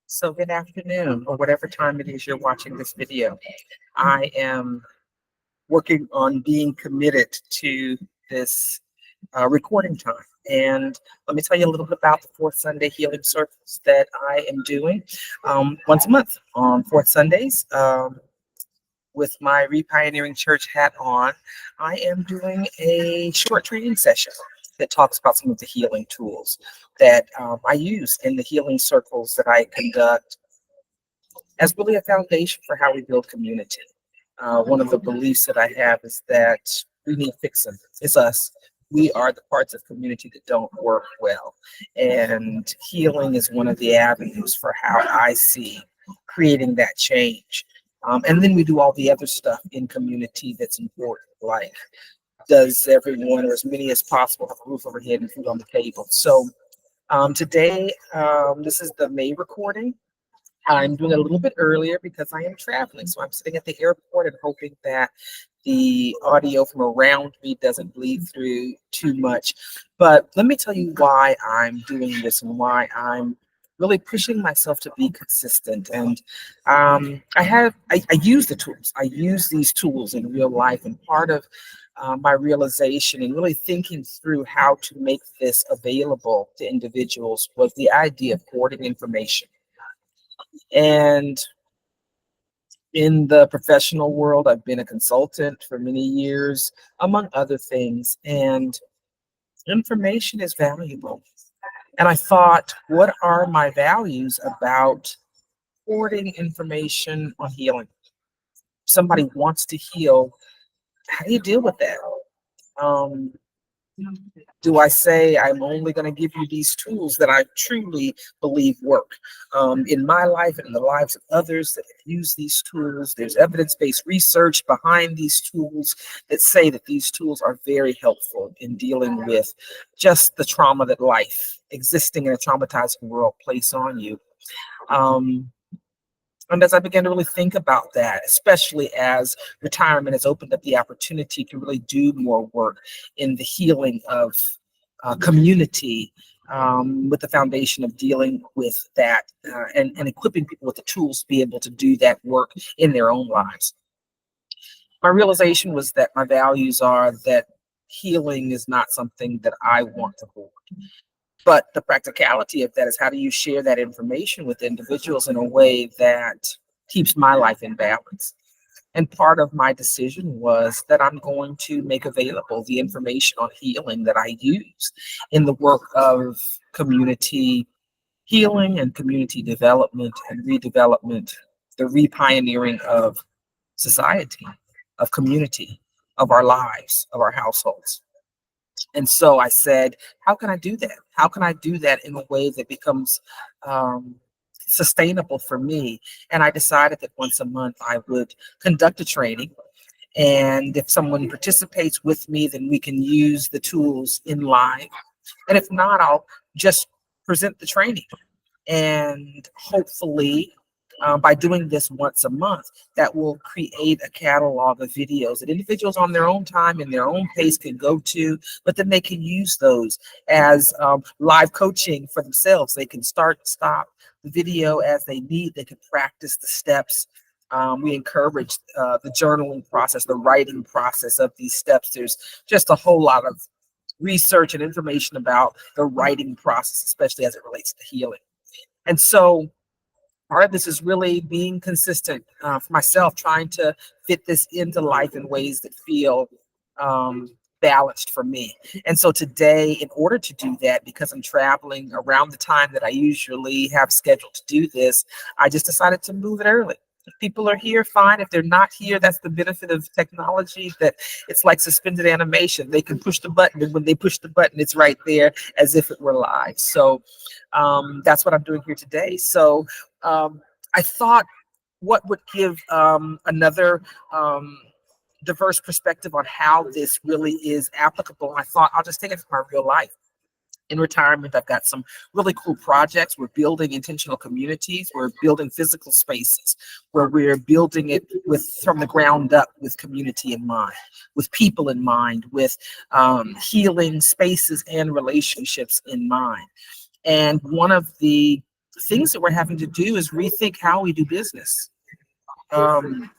So good afternoon, or whatever time it is you're watching this video. I am working on being committed to this recording time. And let me tell you a little bit about the Fourth Sunday Healing Circles that I am doing once a month on Fourth Sundays. With my Repioneering Church hat on, I am doing a short training session that talks about some of the healing tools that I use in the healing circles that I conduct as really a foundation for how we build community. One of the beliefs that I have is that we need fixing. It's us. We are the parts of community that don't work well. And healing is one of the avenues for how I see creating that change. And then we do all the other stuff in community that's important, like does everyone or as many as possible have a roof overhead and food on the table. So today, this is the May recording. I'm doing it a little bit earlier because I am traveling. So I'm sitting at the airport and hoping that the audio from around me doesn't bleed through too much. But let me tell you why I'm doing this and why I'm really pushing myself to be consistent. And I use the tools. I use these tools in real life. And part of my realization and really thinking through how to make this available to individuals was the idea of hoarding information. And in the professional world, I've been a consultant for many years, among other things, and information is valuable. And I thought, what are my values about hoarding information on healing? Somebody wants to heal. How do you deal with that? Um, do I say I'm only going to give you these tools that I truly believe work in my life and in the lives of others that have used these tools? There's evidence-based research behind these tools that say that these tools are very helpful in dealing with just the trauma that life, existing in a traumatizing world, place on you. And as I began to really think about that, especially as retirement has opened up the opportunity to really do more work in the healing of community, with the foundation of dealing with that and equipping people with the tools to be able to do that work in their own lives. My realization was that my values are that healing is not something that I want to hoard. But the practicality of that is, how do you share that information with individuals in a way that keeps my life in balance? And part of my decision was that I'm going to make available the information on healing that I use in the work of community healing and community development and redevelopment, the repioneering of society, of community, of our lives, of our households. And so I said, how can I do that? How can I do that in a way that becomes sustainable for me? And I decided that once a month I would conduct a training. And if someone participates with me, then we can use the tools in live. And if not, I'll just present the training. And hopefully, by doing this once a month, that will create a catalog of videos that individuals on their own time and their own pace can go to, but then they can use those as live coaching for themselves. They can start and stop the video as they need. They can practice the steps. We encourage the journaling process, the writing process of these steps. There's just a whole lot of research and information about the writing process, especially as it relates to healing. And so part of this is really being consistent for myself, trying to fit this into life in ways that feel balanced for me. And so today, in order to do that, because I'm traveling around the time that I usually have scheduled to do this, I just decided to move it early. If people are here, fine. If they're not here, that's the benefit of technology, that it's like suspended animation. They can push the button, and when they push the button, it's right there as if it were live. So that's what I'm doing here today. So I thought, what would give another diverse perspective on how this really is applicable. I thought, I'll just take it from my real life. In retirement, I've got some really cool projects. We're building intentional communities. We're building physical spaces where we're building it from the ground up, with community in mind, with people in mind, with healing spaces and relationships in mind. And one of the things that we're having to do is rethink how we do business. Um,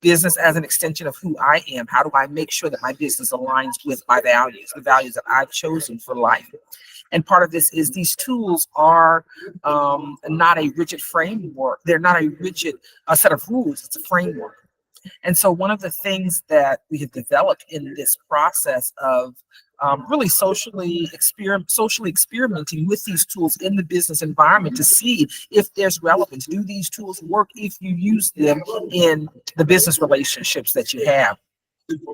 Business as an extension of who I am. How do I make sure that my business aligns with my values, the values that I've chosen for life? And part of this is these tools are not a rigid framework. They're not a rigid set of rules. It's a framework. And so one of the things that we have developed in this process of really socially experimenting with these tools in the business environment to see if there's relevance. Do these tools work if you use them in the business relationships that you have?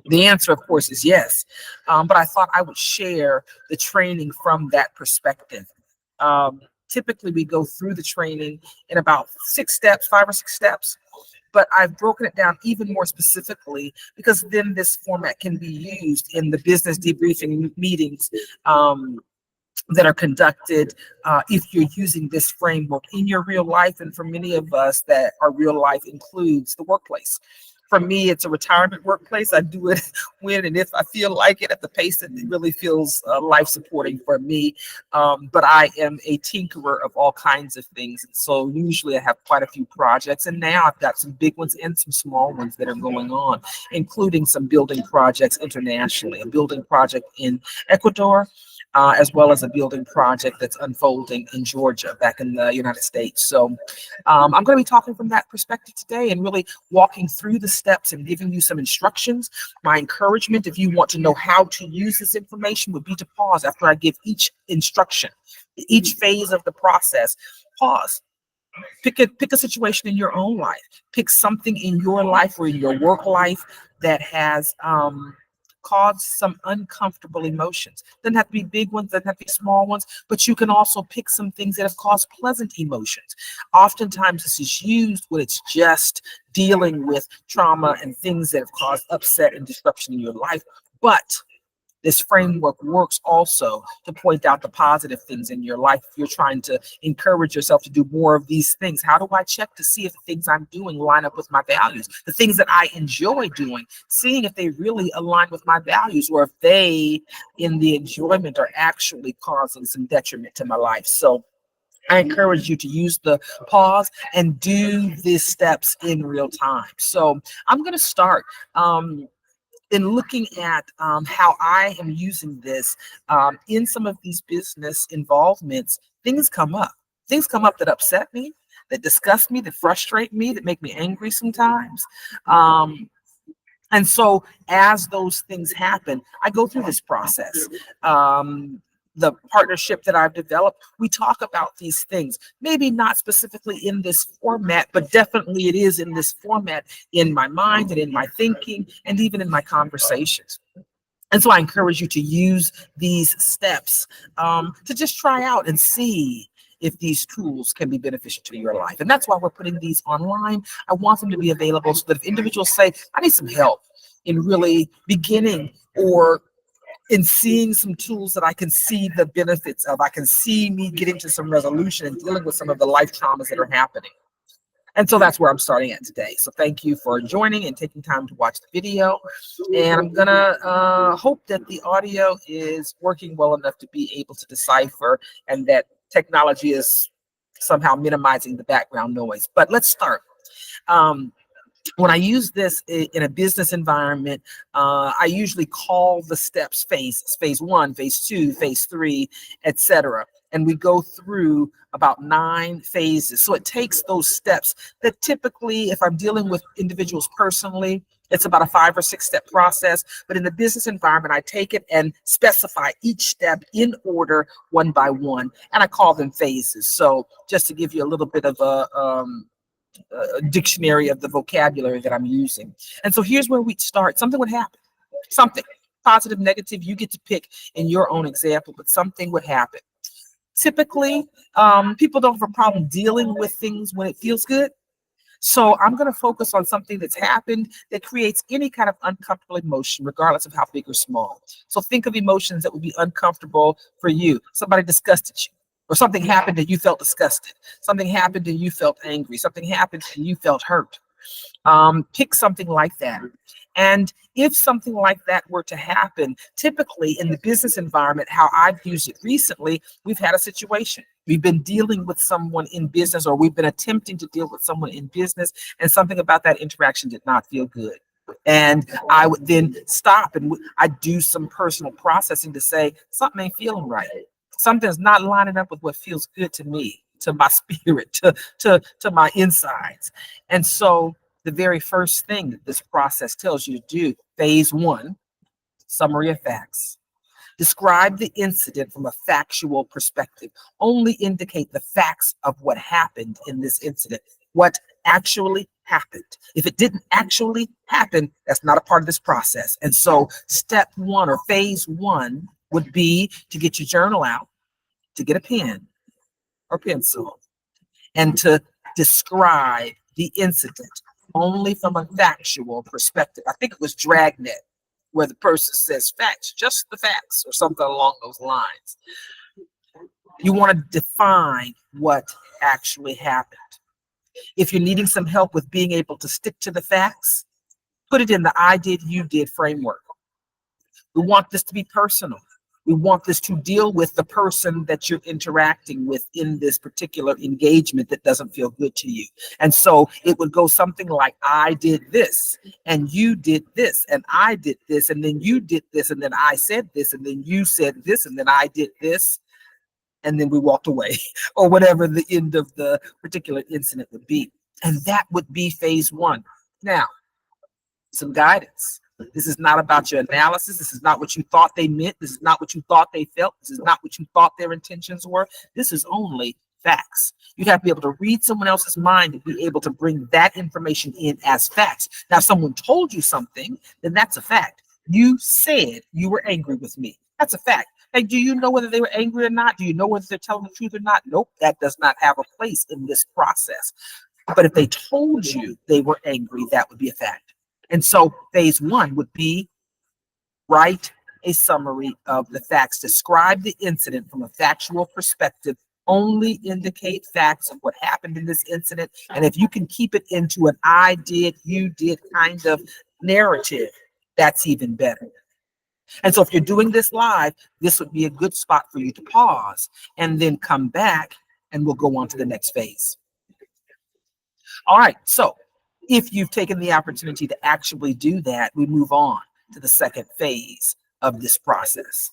The answer, of course, is yes. But I thought I would share the training from that perspective. Typically, we go through the training in about 5 or 6 steps. But I've broken it down even more specifically because then this format can be used in the business debriefing meetings that are conducted if you're using this framework in your real life. And for many of us, that our real life includes the workplace. For me, it's a retirement workplace. I do it when and if I feel like it, at the pace that it really feels life supporting for me. But I am a tinkerer of all kinds of things. And so usually I have quite a few projects. And now I've got some big ones and some small ones that are going on, including some building projects internationally, a building project in Ecuador, as well as a building project that's unfolding in Georgia, back in the United States. So I'm going to be talking from that perspective today and really walking through the steps and giving you some instructions. My encouragement, if you want to know how to use this information, would be to pause after I give each instruction, each phase of the process. Pause. Pick a situation in your own life. Pick something in your life or in your work life that has caused some uncomfortable emotions. Doesn't have to be big ones, doesn't have to be small ones, but you can also pick some things that have caused pleasant emotions. Oftentimes this is used when it's just dealing with trauma and things that have caused upset and disruption in your life. But this framework works also to point out the positive things in your life. If you're trying to encourage yourself to do more of these things, how do I check to see if the things I'm doing line up with my values? The things that I enjoy doing, seeing if they really align with my values, or if they, in the enjoyment, are actually causing some detriment to my life. So I encourage you to use the pause and do these steps in real time. So I'm going to start in looking at how I am using this in some of these business involvements. Things come up. Things come up that upset me, that disgust me, that frustrate me, that make me angry sometimes. And so as those things happen, I go through this process. The partnership that I've developed, we talk about these things, maybe not specifically in this format, but definitely it is in this format in my mind and in my thinking and even in my conversations. And so I encourage you to use these steps to just try out and see if these tools can be beneficial to your life. And that's why we're putting these online. I want them to be available so that if individuals say, I need some help in really beginning or in seeing some tools that I can see the benefits of, I can see me getting to some resolution and dealing with some of the life traumas that are happening. And so that's where I'm starting at today. So thank you for joining and taking time to watch the video. And I'm gonna hope that the audio is working well enough to be able to decipher and that technology is somehow minimizing the background noise. But let's start. When I use this in a business environment, I usually call the steps phase 1, phase 2, phase 3, etc. And we go through about 9 phases. So it takes those steps that typically, if I'm dealing with individuals personally, it's about a 5 or 6 step process. But in the business environment, I take it and specify each step in order, one by one, and I call them phases. So just to give you a little bit of a dictionary of the vocabulary that I'm using. And so here's where we start. Something would happen. Something positive, negative, you get to pick in your own example, but something would happen. Typically, people don't have a problem dealing with things when it feels good. So I'm going to focus on something that's happened that creates any kind of uncomfortable emotion, regardless of how big or small. So think of emotions that would be uncomfortable for you. Somebody disgusted you, or something happened and you felt disgusted. Something happened and you felt angry. Something happened and you felt hurt. Pick something like that. And if something like that were to happen, typically in the business environment, how I've used it recently, we've had a situation. We've been dealing with someone in business, or we've been attempting to deal with someone in business, and something about that interaction did not feel good. And I would then stop and I do some personal processing to say something ain't feeling right. Something's not lining up with what feels good to me, to my spirit, to my insides. And so the very first thing that this process tells you to do, phase one, summary of facts. Describe the incident from a factual perspective. Only indicate the facts of what happened in this incident, what actually happened. If it didn't actually happen, that's not a part of this process. And so, step one or phase one would be to get your journal out, to get a pen or pencil, and to describe the incident only from a factual perspective. I think it was Dragnet where the person says facts, just the facts, or something along those lines. You want to define what actually happened. If you're needing some help with being able to stick to the facts, put it in the I did, you did framework. We want this to be personal. We want this to deal with the person that you're interacting with in this particular engagement that doesn't feel good to you. And so it would go something like, I did this, and you did this, and I did this, and then you did this, and then I said this, and then you said this, and then I did this, and then we walked away, or whatever the end of the particular incident would be. And that would be phase one. Now, some guidance. This is not about your analysis. This is not what you thought they meant. This is not what you thought they felt. This is not what you thought their intentions were. This is only facts. You have to be able to read someone else's mind and be able to bring that information in as facts. Now, if someone told you something, then that's a fact. You said you were angry with me. That's a fact. Hey, do you know whether they were angry or not? Do you know whether they're telling the truth or not? Nope, that does not have a place in this process. But if they told you they were angry, that would be a fact. And so phase one would be write a summary of the facts. Describe the incident from a factual perspective. Only indicate facts of what happened in this incident. And if you can keep it into an I did, you did kind of narrative, that's even better. And so if you're doing this live, this would be a good spot for you to pause and then come back, and we'll go on to the next phase. All right, so if you've taken the opportunity to actually do that, we move on to the second phase of this process.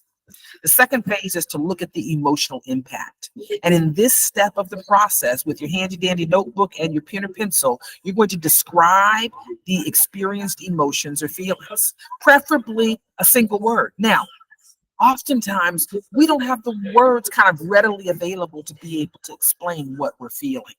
The second phase is to look at the emotional impact. And in this step of the process, with your handy dandy notebook and your pen or pencil, you're going to describe the experienced emotions or feelings, preferably a single word. Now, oftentimes we don't have the words kind of readily available to be able to explain what we're feeling.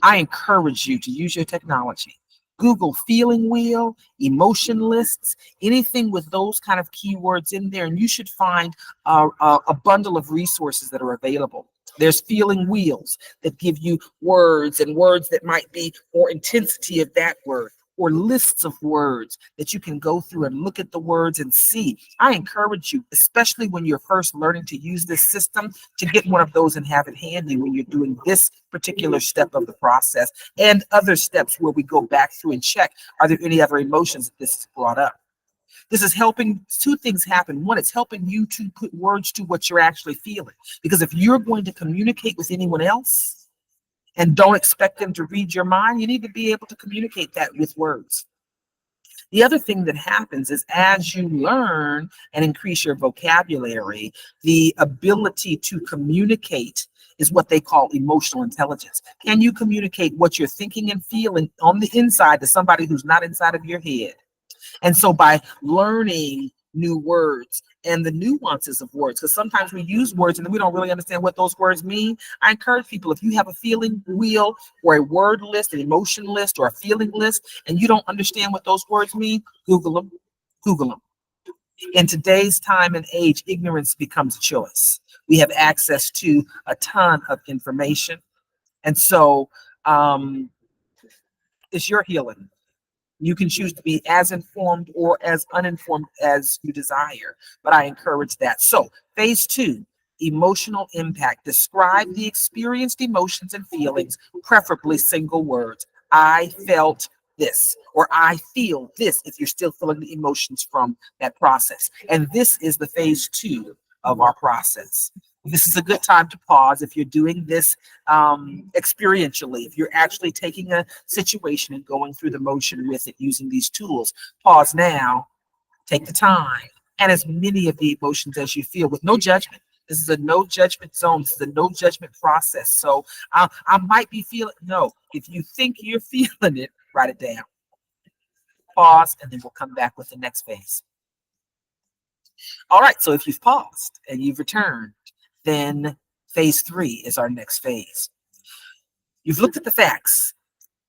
I encourage you to use your technology. Google feeling wheel, emotion lists, anything with those kind of keywords in there, and you should find a bundle of resources that are available. There's feeling wheels that give you words and words that might be more intensity of that word, or lists of words that you can go through and look at the words and see. I encourage you, especially when you're first learning to use this system, to get one of those and have it handy when you're doing this particular step of the process and other steps where we go back through and check, are there any other emotions that this has brought up? This is helping two things happen. One, it's helping you to put words to what you're actually feeling. Because if you're going to communicate with anyone else, and don't expect them to read your mind, you need to be able to communicate that with words. The other thing that happens is as you learn and increase your vocabulary, the ability to communicate is what they call emotional intelligence. Can you communicate what you're thinking and feeling on the inside to somebody who's not inside of your head? And so by learning new words and the nuances of words, because sometimes we use words and we don't really understand what those words mean. I encourage people, if you have a feeling wheel or a word list, an emotion list or a feeling list, and you don't understand what those words mean, Google them. Google them. In today's time and age, ignorance becomes a choice. We have access to a ton of information. And so it's your healing. You can choose to be as informed or as uninformed as you desire, but I encourage that. So phase two, emotional impact. Describe the experienced emotions and feelings, preferably single words. I felt this, or I feel this, if you're still feeling the emotions from that process. And this is the phase two of our process. This is a good time to pause if you're doing this experientially. If you're actually taking a situation and going through the motion with it using these tools, pause now, take the time, and as many of the emotions as you feel with no judgment. This is a no judgment zone. This is a no judgment process. So I might be feeling, no, if you think you're feeling it, write it down. Pause, and then we'll come back with the next phase. All right, so if you've paused and you've returned, then phase 3 is our next phase. You've looked at the facts,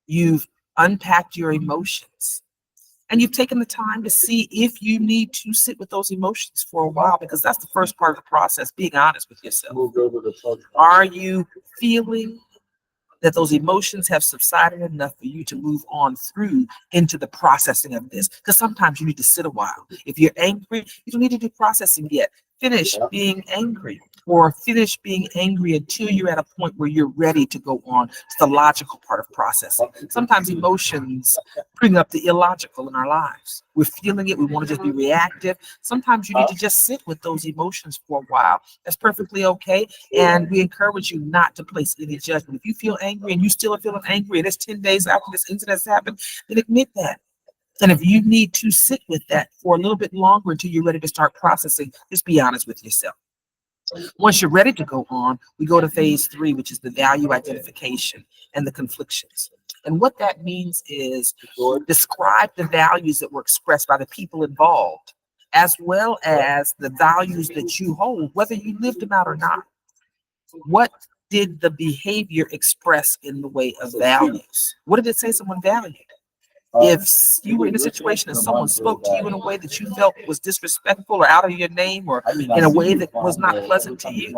you've unpacked your emotions, and you've taken the time to see if you need to sit with those emotions for a while, because that's the first part of the process, being honest with yourself. Are you feeling that those emotions have subsided enough for you to move on through into the processing of this? Because sometimes you need to sit a while. If you're angry, you don't need to do processing yet. Finish being angry, or finish being angry until you're at a point where you're ready to go on to the logical part of processing. Sometimes emotions bring up the illogical in our lives. We're feeling it. We want to just be reactive. Sometimes you need to just sit with those emotions for a while. That's perfectly okay. And we encourage you not to place any judgment. If you feel angry and you still are feeling angry and it's 10 days after this incident has happened, then admit that. And if you need to sit with that for a little bit longer until you're ready to start processing, just be honest with yourself. Once you're ready to go on, we go to phase 3, which is the value identification and the conflictions. And what that means is describe the values that were expressed by the people involved, as well as the values that you hold, whether you lived them out or not. What did the behavior express in the way of values? What did it say someone valued? If you were in a situation and someone spoke to you in a way that you felt was disrespectful or out of your name, or in a way that was not pleasant to you,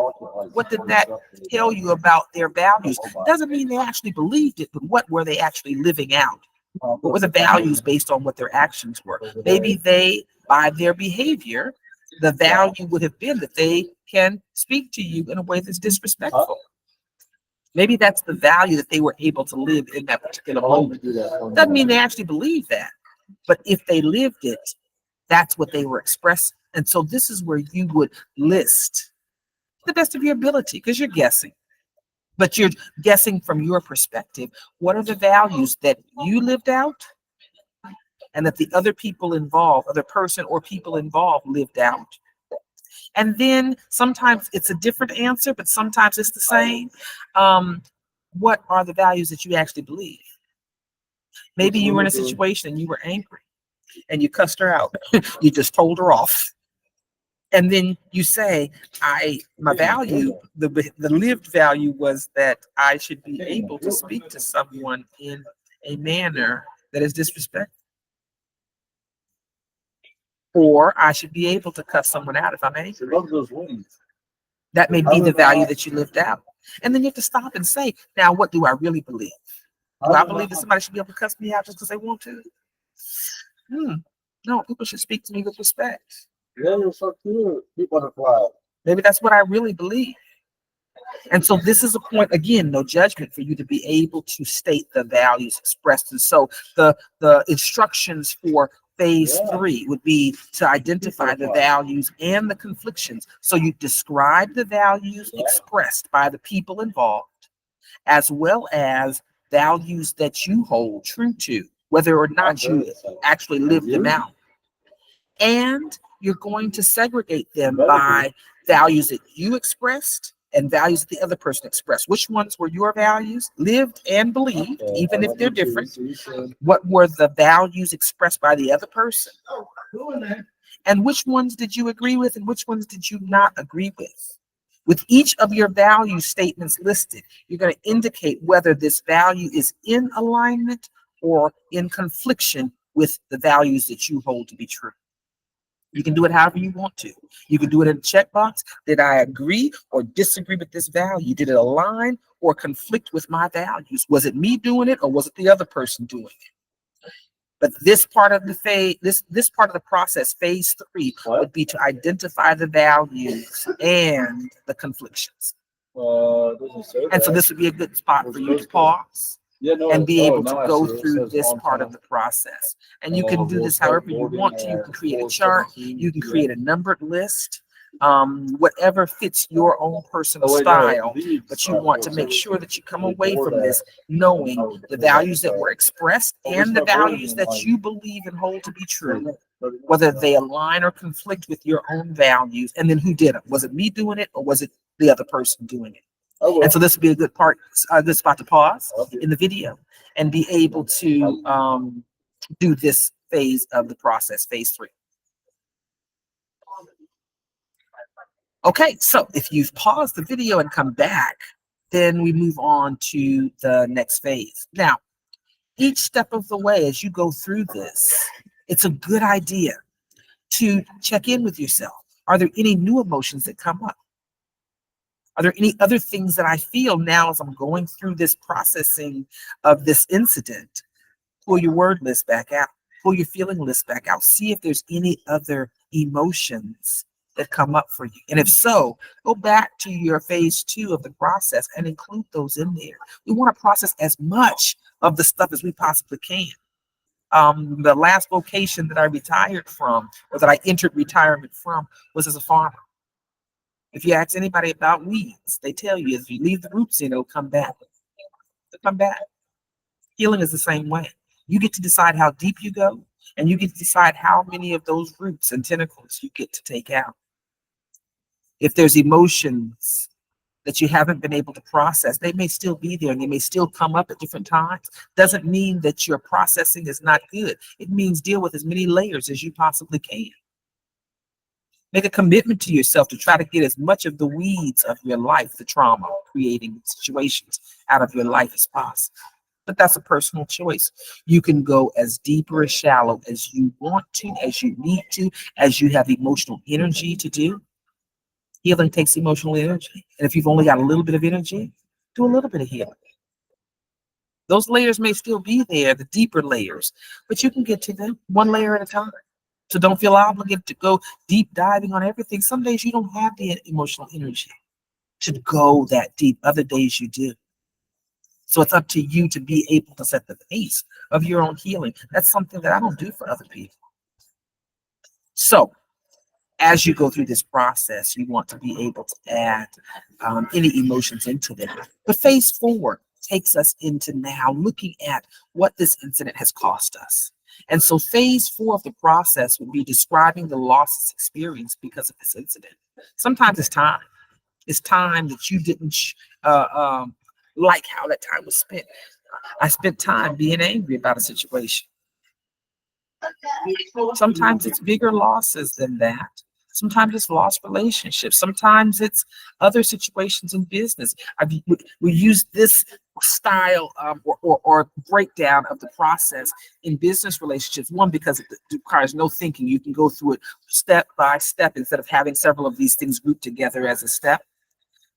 what did that tell you about their values? Doesn't mean they actually believed it, but what were they actually living out? What were the values based on what their actions were? Maybe they, by their behavior, the value would have been that they can speak to you in a way that's disrespectful. Maybe that's the value that they were able to live in that particular moment. Doesn't mean they actually believe that, but if they lived it, that's what they were expressing. And so this is where you would list the best of your ability, because you're guessing, but you're guessing from your perspective. What are the values that you lived out and that the other people involved, other person or people involved lived out? And then sometimes it's a different answer, but sometimes it's the same. What are the values that you actually believe? Maybe you were in a situation and you were angry and you cussed her out. You just told her off. And then you say, my value, the lived value was that I should be able to speak to someone in a manner that is disrespectful. Or I should be able to cuss someone out if I'm angry. That may be the value that you lived out. And then you have to stop and say, now, what do I really believe? Do I believe that somebody should be able to cuss me out just because they want to? No, people should speak to me with respect. Maybe that's what I really believe. And so this is a point, again, no judgment, for you to be able to state the values expressed. And so the instructions for phase 3 would be to identify the values and the conflictions. So you describe the values expressed by the people involved, as well as values that you hold true to, whether or not you actually live them out. And you're going to segregate them by values that you expressed and values that the other person expressed. Which ones were your values, lived and believed, even if they're different? What were the values expressed by the other person? And which ones did you agree with and which ones did you not agree with? With each of your value statements listed, you're going to indicate whether this value is in alignment or in confliction with the values that you hold to be true. You can do it however you want to. You can do it in a checkbox. Did I agree or disagree with this value? Did it align or conflict with my values? Was it me doing it or was it the other person doing it? But this part of the phase, this part of the process, phase 3, would be to identify the values and the conflictions. And so this would be a good spot for you to pause and be able to go through this part of the process. And you can do this however you want to. You can create a chart, you can create a numbered list, whatever fits your own personal style, but you want to make sure that you come away from this knowing the values that were expressed and the values that you believe and hold to be true, whether they align or conflict with your own values, and then who did it. Was it me doing it, or was it the other person doing it? And so this would be a good spot to pause in the video and be able to do this phase of the process, phase 3. Okay, so if you've paused the video and come back, then we move on to the next phase. Now, each step of the way as you go through this, it's a good idea to check in with yourself. Are there any new emotions that come up? Are there any other things that I feel now as I'm going through this processing of this incident? Pull your word list back out. Pull your feeling list back out. See if there's any other emotions that come up for you. And if so, go back to your phase 2 of the process and include those in there. We want to process as much of the stuff as we possibly can. The last vocation that I retired from, or that I entered retirement from, was as a farmer. If you ask anybody about weeds, they tell you if you leave the roots in, it'll come back. It'll come back. Healing is the same way. You get to decide how deep you go, and you get to decide how many of those roots and tentacles you get to take out. If there's emotions that you haven't been able to process, they may still be there and they may still come up at different times. Doesn't mean that your processing is not good. It means deal with as many layers as you possibly can. Make a commitment to yourself to try to get as much of the weeds of your life, the trauma creating situations, out of your life as possible. But that's a personal choice. You can go as deep or as shallow as you want to, as you need to, as you have emotional energy to do. Healing takes emotional energy. And if you've only got a little bit of energy, do a little bit of healing. Those layers may still be there, the deeper layers, but you can get to them one layer at a time. So don't feel obligated to go deep diving on everything. Some days you don't have the emotional energy to go that deep. Other days you do. So it's up to you to be able to set the pace of your own healing. That's something that I don't do for other people. So as you go through this process, you want to be able to add any emotions into them. But phase 4 takes us into now looking at what this incident has cost us. And so phase 4 of the process would be describing the losses experienced because of this incident. Sometimes it's time. It's time that you didn't like how that time was spent. I spent time being angry about a situation. Sometimes it's bigger losses than that. Sometimes it's lost relationships. Sometimes it's other situations in business. We use this style or breakdown of the process in business relationships. One, because it requires no thinking. You can go through it step by step instead of having several of these things grouped together as a step.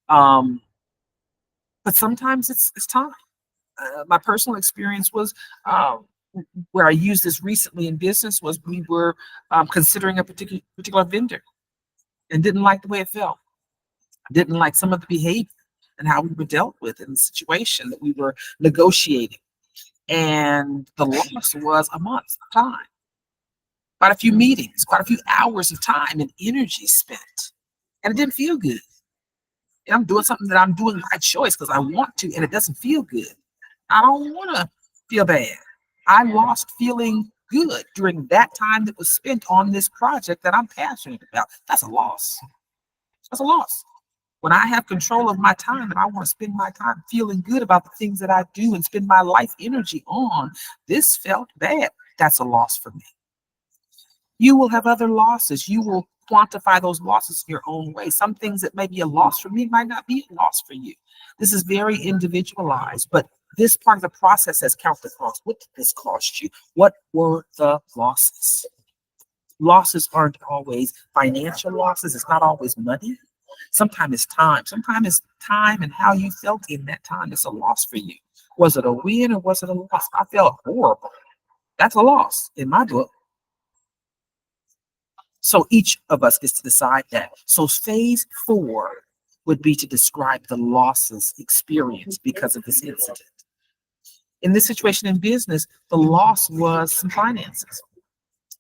But sometimes it's time. My personal experience was where I used this recently in business was we were considering a particular vendor and didn't like the way it felt. Didn't like some of the behavior and how we were dealt with in the situation that we were negotiating. And the loss was a month of time. Quite a few meetings, quite a few hours of time and energy spent. And it didn't feel good. And I'm doing something that I'm doing by choice because I want to, and it doesn't feel good. I don't want to feel bad. I lost feeling good during that time that was spent on this project that I'm passionate about. That's a loss. That's a loss. When I have control of my time and I want to spend my time feeling good about the things that I do and spend my life energy on, this felt bad. That's a loss for me. You will have other losses. You will quantify those losses in your own way. Some things that may be a loss for me might not be a loss for you. This is very individualized, but this part of the process has counted the cost. What did this cost you? What were the losses? Losses aren't always financial losses. It's not always money. Sometimes it's time. Sometimes it's time and how you felt in that time. It's a loss for you. Was it a win or was it a loss? I felt horrible. That's a loss in my book. So each of us gets to decide that. So phase 4 would be to describe the losses experienced because of this incident. In this situation in business, the loss was some finances.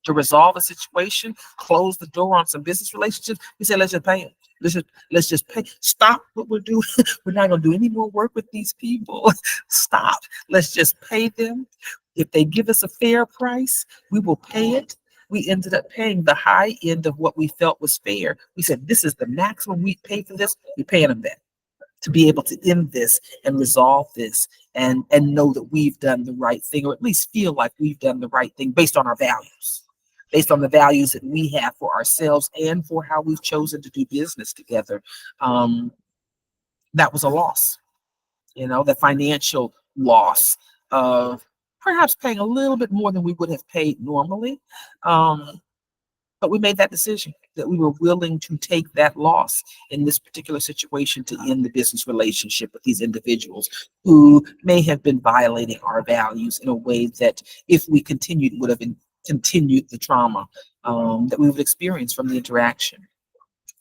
to resolve a situation, close the door on some business relationships. We say, let's just pay them. Let's just pay. Stop what we're doing. We're not going to do any more work with these people. Stop. Let's just pay them. If they give us a fair price, we will pay it. We ended up paying the high end of what we felt was fair. We said, this is the maximum we pay for this. We're paying them that to be able to end this and resolve this and know that we've done the right thing, or at least feel like we've done the right thing based on our values, based on the values that we have for ourselves and for how we've chosen to do business together. That was a loss, the financial loss of perhaps paying a little bit more than we would have paid normally. But we made that decision that we were willing to take that loss in this particular situation to end the business relationship with these individuals who may have been violating our values in a way that, if we continued, would have continued the trauma that we would experience from the interaction.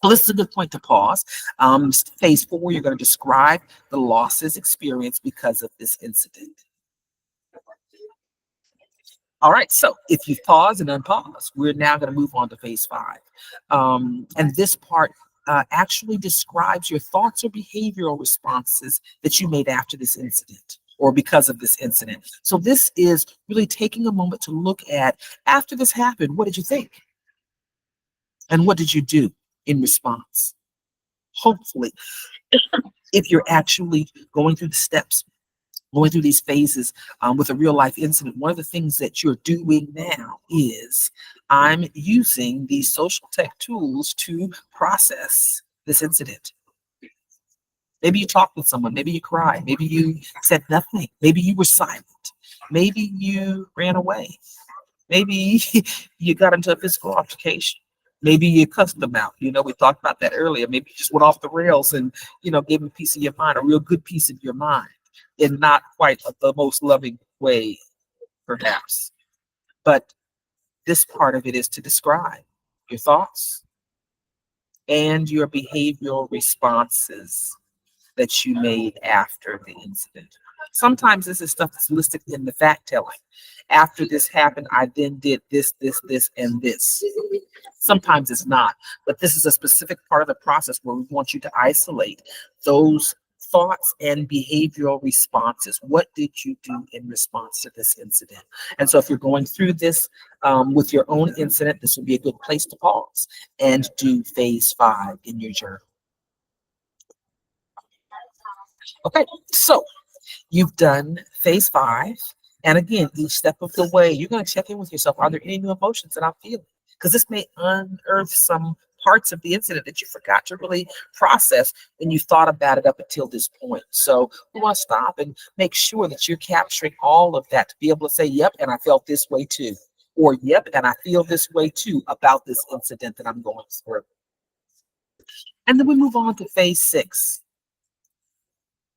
Well, this is a good point to pause. Phase 4, you're going to describe the losses experienced because of this incident. All right, so if you've paused and unpaused, we're now going to move on to phase 5. And this part actually describes your thoughts or behavioral responses that you made after this incident or because of this incident. So this is really taking a moment to look at, after this happened, what did you think? And what did you do in response? Hopefully, if you're actually going through the steps, going through these phases with a real life incident, one of the things that you're doing now is, I'm using these social tech tools to process this incident. Maybe you talked with someone, maybe you cried, maybe you said nothing, maybe you were silent, maybe you ran away, maybe you got into a physical altercation. Maybe you cussed them out. We talked about that earlier. Maybe you just went off the rails and, gave them a piece of your mind, a real good piece of your mind, in not quite the most loving way, perhaps. But this part of it is to describe your thoughts and your behavioral responses that you made after the incident. Sometimes this is stuff that's listed in the fact telling. After this happened, I then did this, and this. Sometimes it's not, but this is a specific part of the process where we want you to isolate those thoughts and behavioral responses. What did you do in response to this incident? And so if you're going through this with your own incident, this would be a good place to pause and do phase 5 in your journal. Okay, so you've done phase 5. And again, each step of the way, you're going to check in with yourself. Are there any new emotions that I'm feeling? Because this may unearth some parts of the incident that you forgot to really process when you thought about it up until this point. So we want to stop and make sure that you're capturing all of that to be able to say, yep, and I felt this way too. Or, yep, and I feel this way too about this incident that I'm going through. And then we move on to phase 6.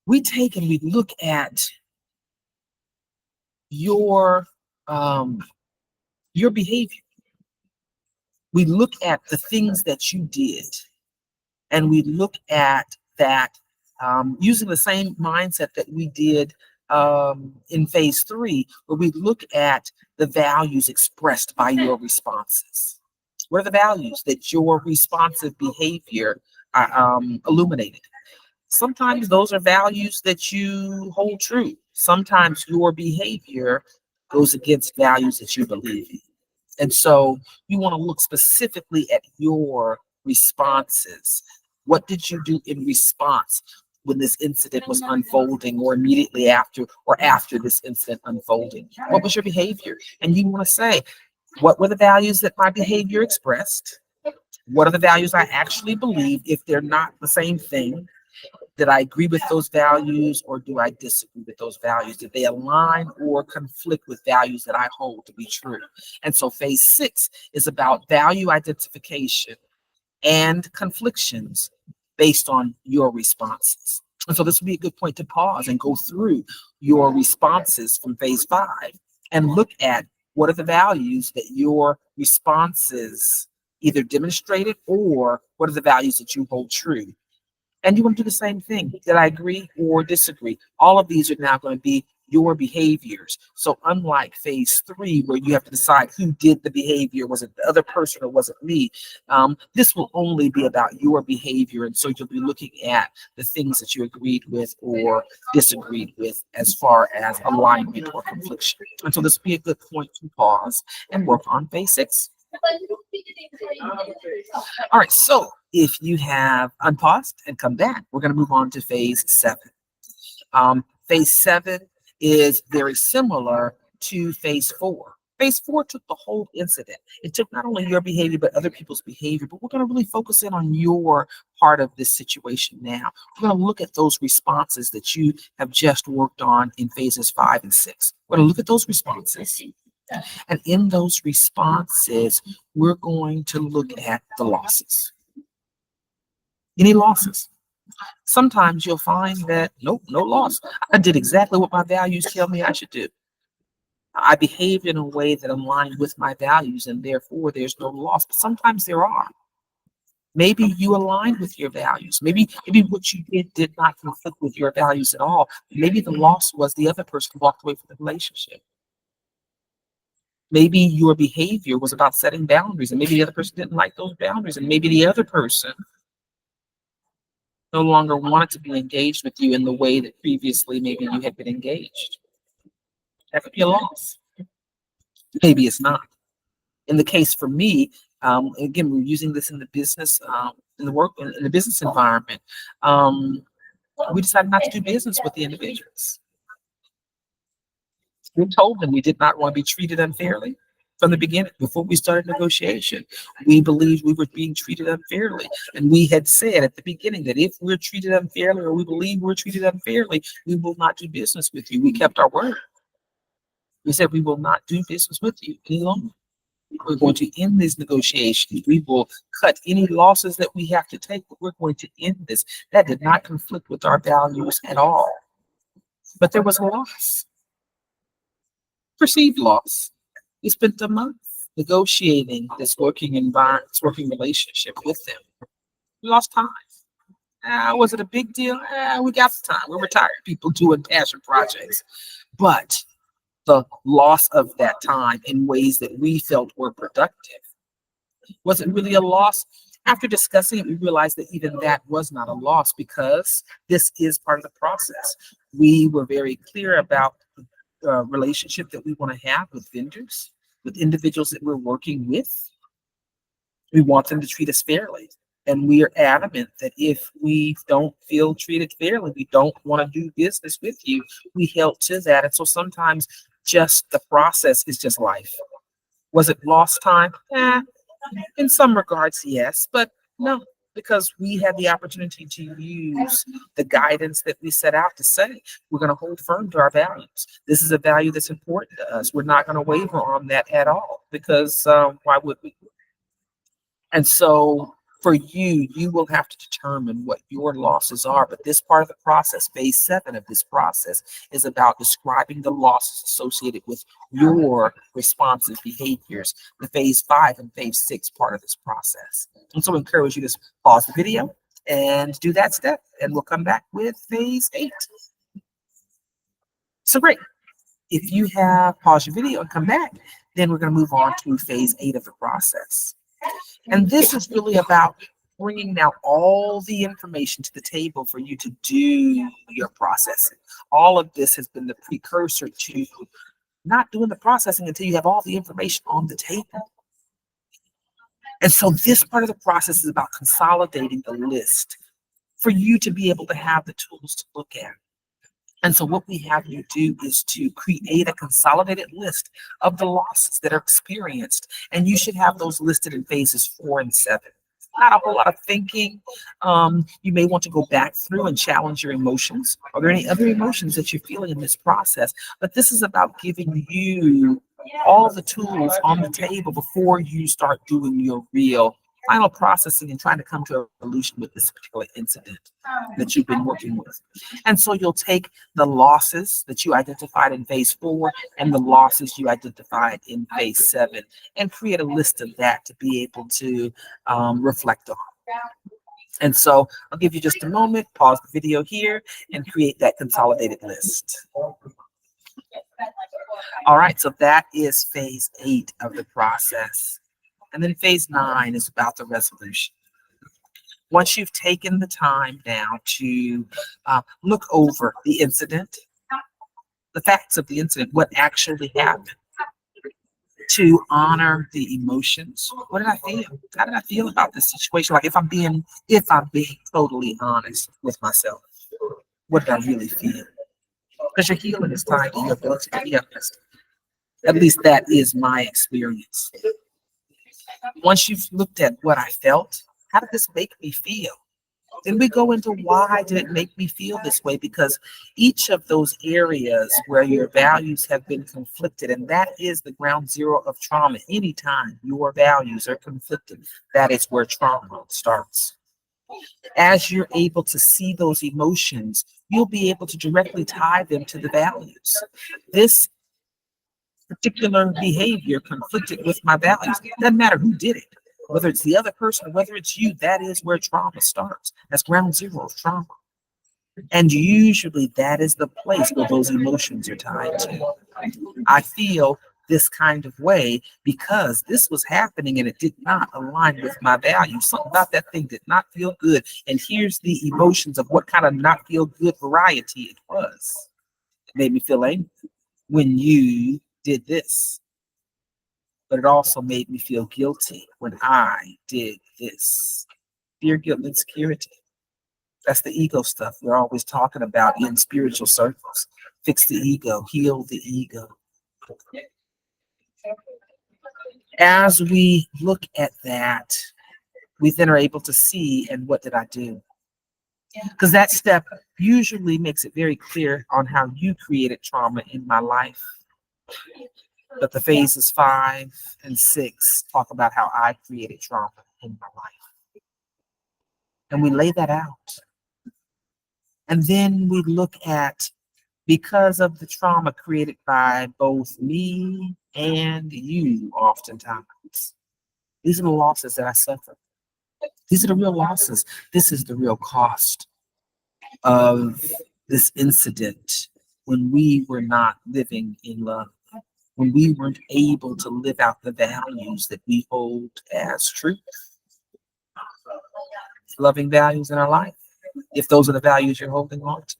We take and we look at your behavior. We look at the things that you did, and we look at that using the same mindset that we did in phase 3, where we look at the values expressed by your responses. What are the values that your responsive behavior illuminated? Sometimes those are values that you hold true. Sometimes your behavior goes against values that you believe in. And so you want to look specifically at your responses. What did you do in response when this incident was unfolding, or immediately after, or after this incident unfolding? What was your behavior? And you want to say, what were the values that my behavior expressed? What are the values I actually believe? If they're not the same thing, did I agree with those values, or do I disagree with those values? Did they align or conflict with values that I hold to be true? And so phase 6 is about value identification and conflictions based on your responses. And so this would be a good point to pause and go through your responses from phase 5 and look at what are the values that your responses either demonstrated, or what are the values that you hold true. And you want to do the same thing. Did I agree or disagree? All of these are now going to be your behaviors. So unlike phase 3, where you have to decide who did the behavior, was it the other person or was it me? This will only be about your behavior. And so you'll be looking at the things that you agreed with or disagreed with as far as alignment or confliction. And so this would be a good point to pause and work on phase 6. All right, so if you have unpaused and come back, we're going to move on to phase 7. Phase 7 is very similar to phase 4. Phase 4 took the whole incident. It took not only your behavior, but other people's behavior. But we're going to really focus in on your part of this situation now. We're going to look at those responses that you have just worked on in phases 5 and 6. We're going to look at those responses. And in those responses, we're going to look at the losses. Any losses? Sometimes you'll find that, nope, no loss. I did exactly what my values tell me I should do. I behaved in a way that aligned with my values, and therefore there's no loss. But sometimes there are. Maybe you aligned with your values. Maybe what you did not conflict with your values at all. Maybe the loss was the other person walked away from the relationship. Maybe your behavior was about setting boundaries, and maybe the other person didn't like those boundaries, and maybe the other person no longer wanted to be engaged with you in the way that previously maybe you had been engaged. That could be a loss. Maybe it's not. In the case for me, again, we're using this in the business, in the business environment. We decided not to do business with the individuals. We told them we did not want to be treated unfairly from the beginning. Before we started negotiation, we believed we were being treated unfairly. And we had said at the beginning that if we're treated unfairly or we believe we're treated unfairly, we will not do business with you. We kept our word. We said we will not do business with you any longer. We're going to end these negotiations. We will cut any losses that we have to take, but we're going to end this. That did not conflict with our values at all. But there was a loss. Perceived loss. We spent a month negotiating this working environment, this working relationship with them. We lost time. Was it a big deal? We got the time. We're retired people doing passion projects. But the loss of that time in ways that we felt were productive, was it really a loss? After discussing it, we realized that even that was not a loss because this is part of the process. We were very clear about relationship that we want to have with vendors, with individuals that we're working with. We want them to treat us fairly. And we are adamant that if we don't feel treated fairly, we don't want to do business with you. We held to that. And so sometimes just the process is just life. Was it lost time? In some regards, yes, but no, because we had the opportunity to use the guidance that we set out to say, we're going to hold firm to our values. This is a value that's important to us. We're not going to waver on that at all because why would we? And so for you, you will have to determine what your losses are. But this part of the process, phase 7 of this process, is about describing the losses associated with your responsive behaviors, the phase 5 and phase 6 part of this process. And so I encourage you to pause the video and do that step, and we'll come back with phase 8. So great. If you have paused your video and come back, then we're going to move on to phase 8 of the process. And this is really about bringing now all the information to the table for you to do your processing. All of this has been the precursor to not doing the processing until you have all the information on the table. And so this part of the process is about consolidating the list for you to be able to have the tools to look at. And so what we have you do is to create a consolidated list of the losses that are experienced. And you should have those listed in phases 4 and 7. Not a whole lot of thinking. You may want to go back through and challenge your emotions. Are there any other emotions that you're feeling in this process? But this is about giving you all the tools on the table before you start doing your real final processing and trying to come to a solution with this particular incident that you've been working with. And so you'll take the losses that you identified in phase 4 and the losses you identified in phase 7 and create a list of that to be able to reflect on. And so I'll give you just a moment, pause the video here, and create that consolidated list. All right, so that is phase 8 of the process. And then phase 9 is about the resolution. Once you've taken the time now to look over the incident, the facts of the incident, what actually happened, to honor the emotions. What did I feel? How did I feel about this situation? Like if I'm being totally honest with myself, what did I really feel? Because your healing is tied to your ability to be honest. At least that is my experience. Once you've looked at what I felt, how did this make me feel? Then we go into why did it make me feel this way? Because each of those areas where your values have been conflicted, and that is the ground zero of trauma. Anytime your values are conflicted, that is where trauma starts. As you're able to see those emotions, you'll be able to directly tie them to the values. This particular behavior conflicted with my values. Doesn't matter who did it, whether it's the other person or whether it's you, that is where trauma starts. That's ground zero of trauma. And usually that is the place where those emotions are tied to. I feel this kind of way because this was happening and it did not align with my values. Something about that thing did not feel good. And here's the emotions of what kind of not feel good variety it was. It made me feel angry when you did this, but it also made me feel guilty when I did this. Fear, guilt, and insecurity. That's the ego stuff we're always talking about in spiritual circles. Fix the ego, heal the ego. As we look at that, we then are able to see, and what did I do? Because that step usually makes it very clear on how you created trauma in my life. But the phases 5 and 6 talk about how I created trauma in my life. And we lay that out. And then we look at, because of the trauma created by both me and you, oftentimes, these are the losses that I suffer. These are the real losses. This is the real cost of this incident when we were not living in love, when we weren't able to live out the values that we hold as truth, loving values in our life, if those are the values you're holding on to.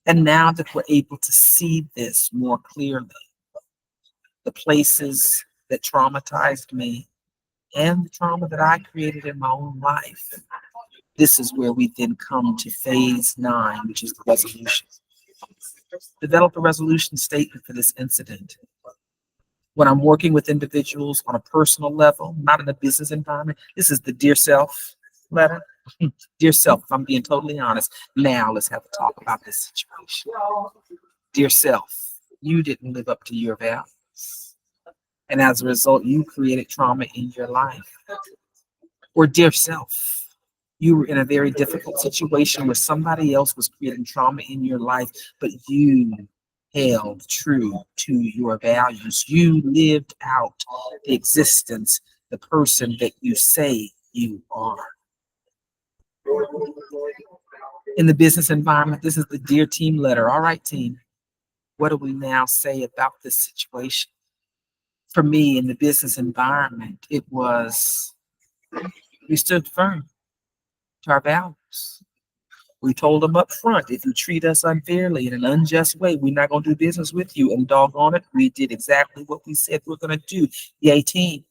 And now that we're able to see this more clearly, the places that traumatized me and the trauma that I created in my own life, this is where we then come to phase 9, which is the resolution. Develop a resolution statement for this incident. When I'm working with individuals on a personal level, not in a business environment, this is the dear self letter. Dear self, if I'm being totally honest, now let's have a talk about this situation. Dear self, you didn't live up to your values. And as a result, you created trauma in your life. Or dear self, you were in a very difficult situation where somebody else was creating trauma in your life, but you held true to your values. You lived out the existence, the person that you say you are. In the business environment, this is the dear team letter. All right, team, what do we now say about this situation? For me, in the business environment, it was, we stood firm to our values. We told them up front, if you treat us unfairly in an unjust way, we're not going to do business with you. And doggone it, we did exactly what we said we're going to do. Yay, team.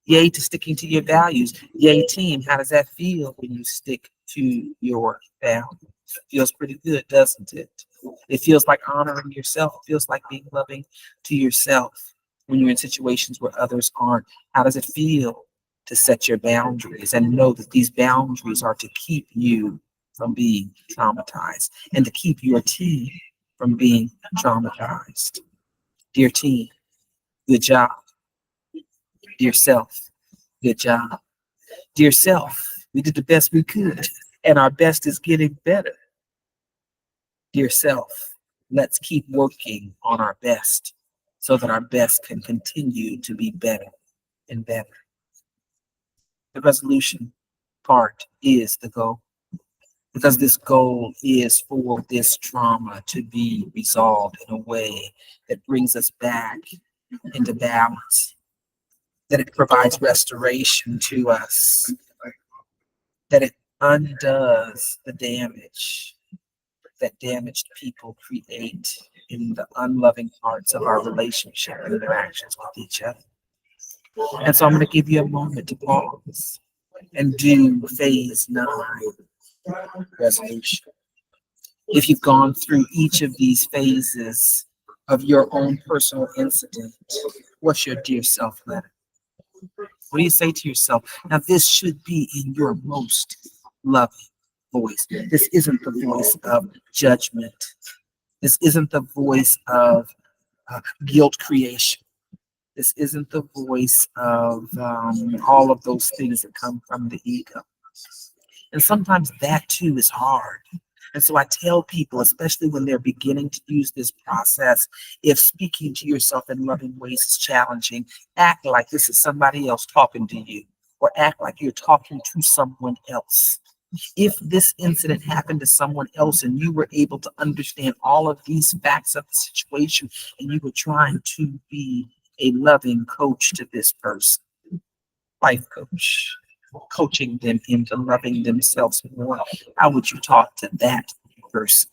Yay to sticking to your values. Yay, team. How does that feel when you stick to your values? It feels pretty good, doesn't it? It feels like honoring yourself. It feels like being loving to yourself when you're in situations where others aren't. How does it feel to set your boundaries and know that these boundaries are to keep you from being traumatized and to keep your team from being traumatized? Dear team, good job. Dear self, good job. Dear self, we did the best we could, and our best is getting better. Dear self, let's keep working on our best so that our best can continue to be better and better. The resolution part is the goal. because this goal is for this trauma to be resolved in a way that brings us back into balance, that it provides restoration to us, that it undoes the damage that damaged people create in the unloving parts of our relationship and interactions with each other. And so I'm going to give you a moment to pause and do phase 9, resolution. If you've gone through each of these phases of your own personal incident, what's your dear self letter? What do you say to yourself? Now, this should be in your most loving voice. This isn't the voice of judgment. This isn't the voice of guilt creation. This isn't the voice of all of those things that come from the ego. And sometimes that too is hard. And so I tell people, especially when they're beginning to use this process, if speaking to yourself in loving ways is challenging, act like this is somebody else talking to you, or act like you're talking to someone else. If this incident happened to someone else and you were able to understand all of these facts of the situation and you were trying to be a loving coach to this person, life coach, coaching them into loving themselves more, how would you talk to that person?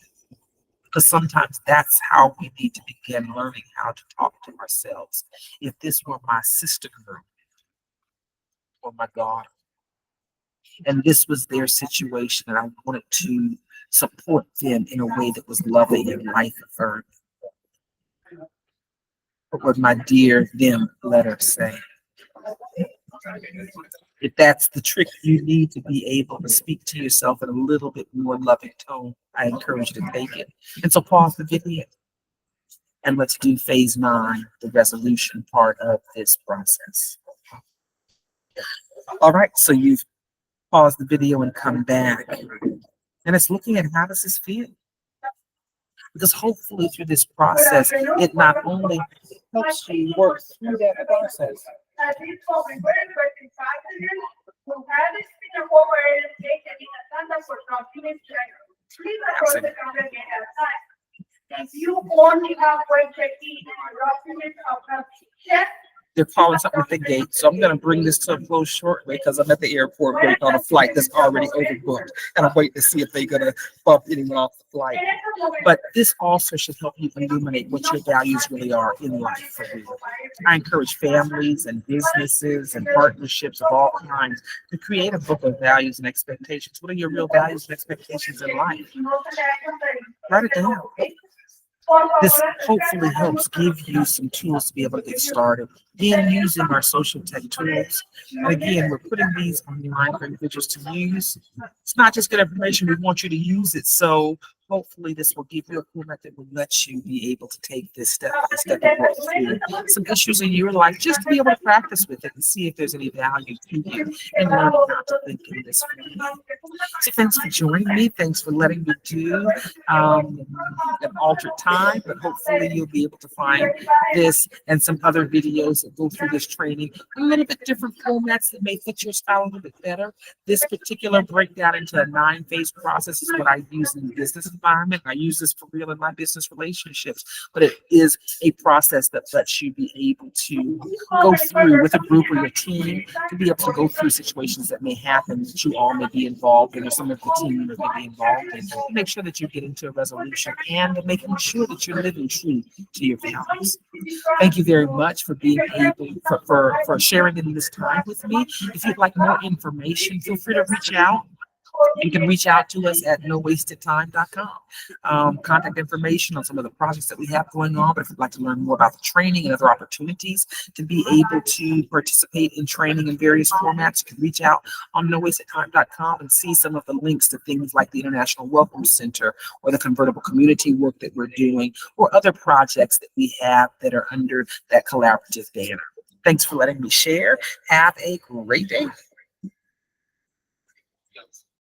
Because sometimes that's how we need to begin learning how to talk to ourselves. If this were my sister girl or my daughter, and this was their situation, and I wanted to support them in a way that was loving and life affirming, what would my dear them letter say? If that's the trick you need to be able to speak to yourself in a little bit more loving tone, I encourage you to take it. And so pause the video and let's do phase 9, the resolution part of this process. All right, so you've paused the video and come back. And it's looking at how does this feel? Because hopefully through this process, it not only helps you work through that process, they're calling something at the gate. So I'm going to bring this to a close shortly because I'm at the airport waiting on a flight that's already overbooked. And I'm waiting to see if they're going to bump anyone off the flight. But this also should help you illuminate what your values really are in life for real. I encourage families and businesses and partnerships of all kinds to create a book of values and expectations. What are your real values and expectations in life? Write it down. This hopefully helps give you some tools to be able to get started in using our social tech tools. And again, we're putting these online for individuals to use. It's not just good information, we want you to use it. So hopefully this will give you a format that will let you be able to take this step by step and work through some issues in your life just to be able to practice with it and see if there's any value to you and learn how to think in this way. So thanks for joining me. Thanks for letting me do an altered time, but hopefully you'll be able to find this and some other videos that go through this training, a little bit different formats that may fit your style a little bit better. This particular breakdown into a 9-phase process is what I use in the business environment. I use this for real in my business relationships, but it is a process that lets you be able to go through with a group or your team to be able to go through situations that may happen that you all may be involved in or some of the team members may be involved in to make sure that you get into a resolution and making sure that you're living true to your values. Thank you very much for being able for sharing in this time with me. If you'd like more information, feel free to reach out. You can reach out to us at nowastedtime.com. Contact information on some of the projects that we have going on. But if you'd like to learn more about the training and other opportunities to be able to participate in training in various formats, you can reach out on nowastedtime.com and see some of the links to things like the International Welcome Center or the convertible community work that we're doing or other projects that we have that are under that collaborative banner. Thanks for letting me share. Have a great day.